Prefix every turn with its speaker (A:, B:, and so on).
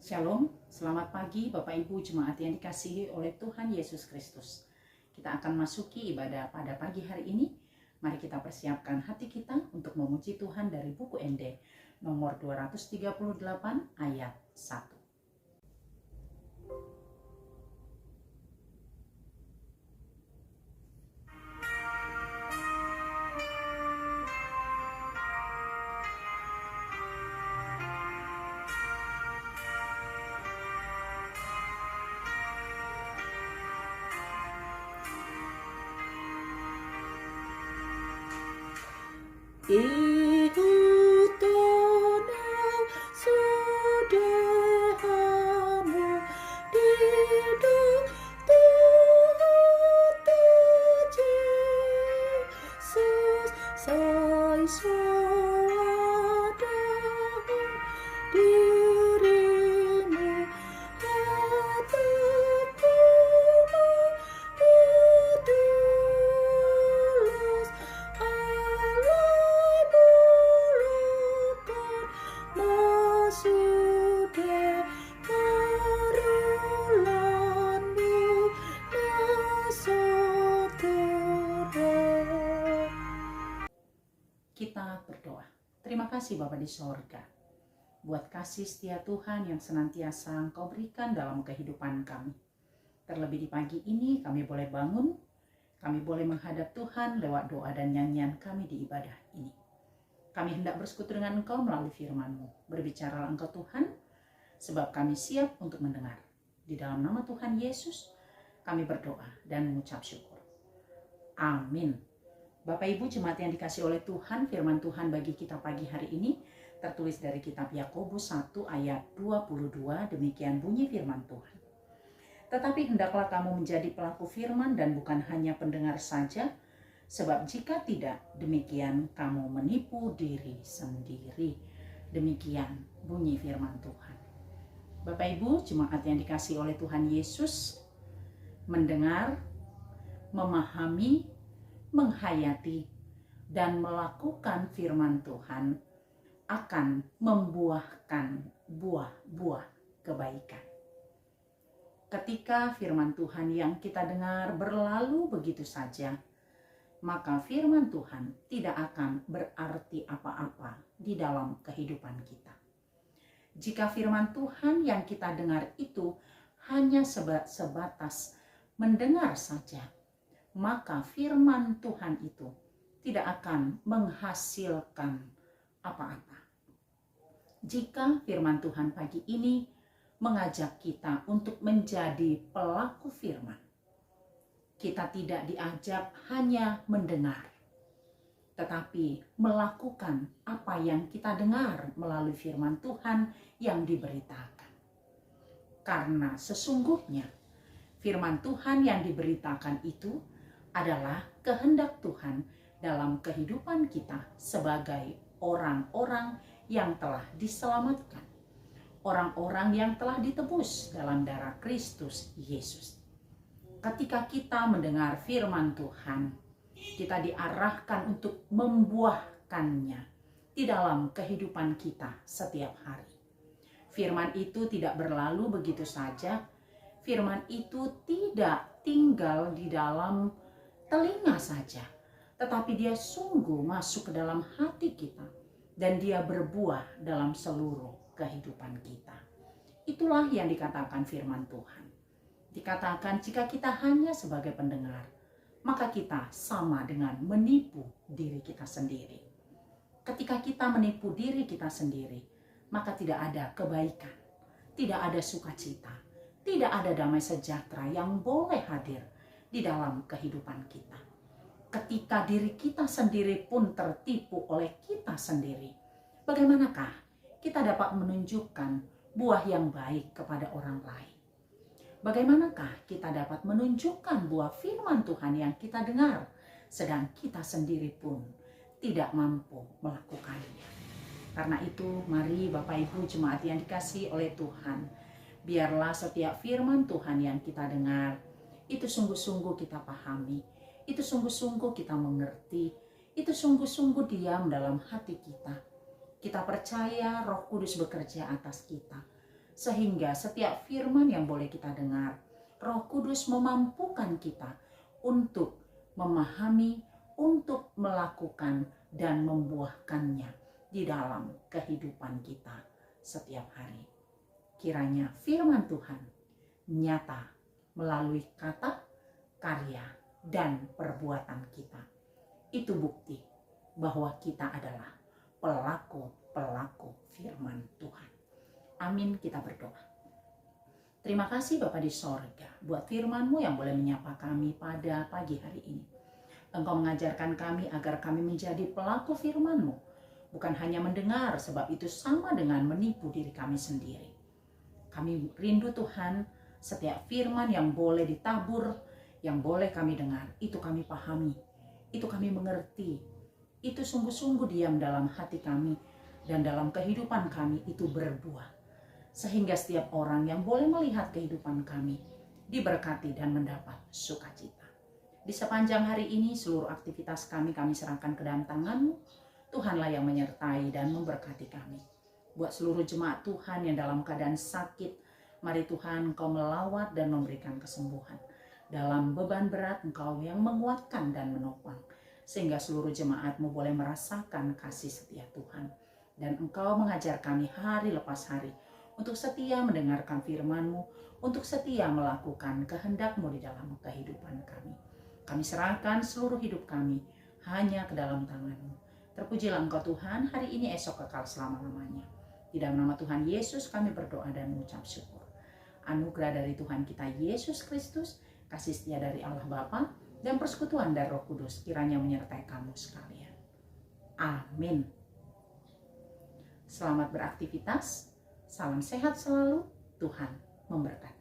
A: Shalom, selamat pagi Bapak Ibu Jemaat yang dikasihi oleh Tuhan Yesus Kristus. Kita akan masuki ibadah pada pagi hari ini. Mari kita persiapkan hati kita untuk memuji Tuhan dari buku ND nomor 238 ayat 1.
B: Ikut tenang sederhana di Tuhan Yesus, saya sadar dirimu hatiku tulus alai bulukan masude karulanmu nasogera.
A: Kita berdoa. Terima kasih Bapa di sorga, buat kasih setia Tuhan yang senantiasa Engkau berikan dalam kehidupan kami. Terlebih di pagi ini kami boleh bangun, kami boleh menghadap Tuhan lewat doa dan nyanyian kami di ibadah ini. Kami hendak bersekutu dengan Engkau melalui firman-Mu. Berbicaralah Engkau Tuhan, sebab kami siap untuk mendengar. Di dalam nama Tuhan Yesus, kami berdoa dan mengucap syukur. Amin. Bapak Ibu jemaat yang dikasihi oleh Tuhan, firman Tuhan bagi kita pagi hari ini tertulis dari kitab Yakobus 1 ayat 22, demikian bunyi firman Tuhan. Tetapi hendaklah kamu menjadi pelaku firman dan bukan hanya pendengar saja, sebab jika tidak, demikian kamu menipu diri sendiri. Demikian bunyi firman Tuhan. Bapak Ibu jemaat yang dikasihi oleh Tuhan Yesus, mendengar, memahami, menghayati, dan melakukan firman Tuhan akan membuahkan buah-buah kebaikan. Ketika firman Tuhan yang kita dengar berlalu begitu saja, maka firman Tuhan tidak akan berarti apa-apa di dalam kehidupan kita. Jika firman Tuhan yang kita dengar itu hanya sebatas mendengar saja, maka firman Tuhan itu tidak akan menghasilkan apa-apa. Jika firman Tuhan pagi ini mengajak kita untuk menjadi pelaku firman, kita tidak diajak hanya mendengar, tetapi melakukan apa yang kita dengar melalui firman Tuhan yang diberitakan. Karena sesungguhnya firman Tuhan yang diberitakan itu adalah kehendak Tuhan dalam kehidupan kita sebagai orang-orang yang telah diselamatkan, orang-orang yang telah ditebus dalam darah Kristus Yesus. Ketika kita mendengar firman Tuhan, kita diarahkan untuk membuahkannya di dalam kehidupan kita setiap hari. Firman itu tidak berlalu begitu saja. Firman itu tidak tinggal di dalam telinga saja, tetapi dia sungguh masuk ke dalam hati kita dan dia berbuah dalam seluruh kehidupan kita. Itulah yang dikatakan firman Tuhan. Dikatakan jika kita hanya sebagai pendengar, maka kita sama dengan menipu diri kita sendiri. Ketika kita menipu diri kita sendiri, maka tidak ada kebaikan, tidak ada sukacita, tidak ada damai sejahtera yang boleh hadir di dalam kehidupan kita. Ketika diri kita sendiri pun tertipu oleh kita sendiri, bagaimanakah kita dapat menunjukkan buah yang baik kepada orang lain? Bagaimanakah kita dapat menunjukkan buah firman Tuhan yang kita dengar, sedang kita sendiri pun tidak mampu melakukannya? Karena itu, mari Bapak Ibu jemaat yang dikasihi oleh Tuhan, biarlah setiap firman Tuhan yang kita dengar, itu sungguh-sungguh kita pahami, itu sungguh-sungguh kita mengerti, itu sungguh-sungguh diam dalam hati kita. Kita percaya Roh Kudus bekerja atas kita, Sehingga setiap firman yang boleh kita dengar, Roh Kudus memampukan kita untuk memahami, untuk melakukan dan membuahkannya di dalam kehidupan kita setiap hari. Kiranya firman Tuhan nyata melalui kata, karya, dan perbuatan kita. Itu bukti bahwa kita adalah pelaku-pelaku firman Tuhan. Amin, kita berdoa. Terima kasih Bapa di sorga buat firman-Mu yang boleh menyapa kami pada pagi hari ini. Engkau mengajarkan kami agar kami menjadi pelaku firman-Mu, bukan hanya mendengar, sebab itu sama dengan menipu diri kami sendiri. Kami rindu Tuhan, setiap firman yang boleh ditabur, yang boleh kami dengar, itu kami pahami, itu kami mengerti, itu sungguh-sungguh diam dalam hati kami, dan dalam kehidupan kami itu berbuah. Sehingga setiap orang yang boleh melihat kehidupan kami diberkati dan mendapat sukacita. Di sepanjang hari ini seluruh aktivitas kami serahkan ke dalam tangan-Mu. Tuhanlah yang menyertai dan memberkati kami. Buat seluruh jemaat Tuhan yang dalam keadaan sakit, mari Tuhan Engkau melawat dan memberikan kesembuhan. Dalam beban berat Engkau yang menguatkan dan menopang. Sehingga seluruh jemaat-Mu boleh merasakan kasih setia Tuhan. Dan Engkau mengajar kami hari lepas hari untuk setia mendengarkan firman-Mu, untuk setia melakukan kehendak-Mu di dalam kehidupan kami. Kami serahkan seluruh hidup kami hanya ke dalam tangan-Mu. Terpujilah Engkau Tuhan, hari ini, esok, kekal selama-lamanya. Di dalam nama Tuhan Yesus kami berdoa dan mengucap syukur. Anugerah dari Tuhan kita Yesus Kristus, kasih setia dari Allah Bapa, dan persekutuan dari Roh Kudus kiranya menyertai kamu sekalian. Amin. Selamat beraktivitas. Salam sehat selalu, Tuhan memberkati.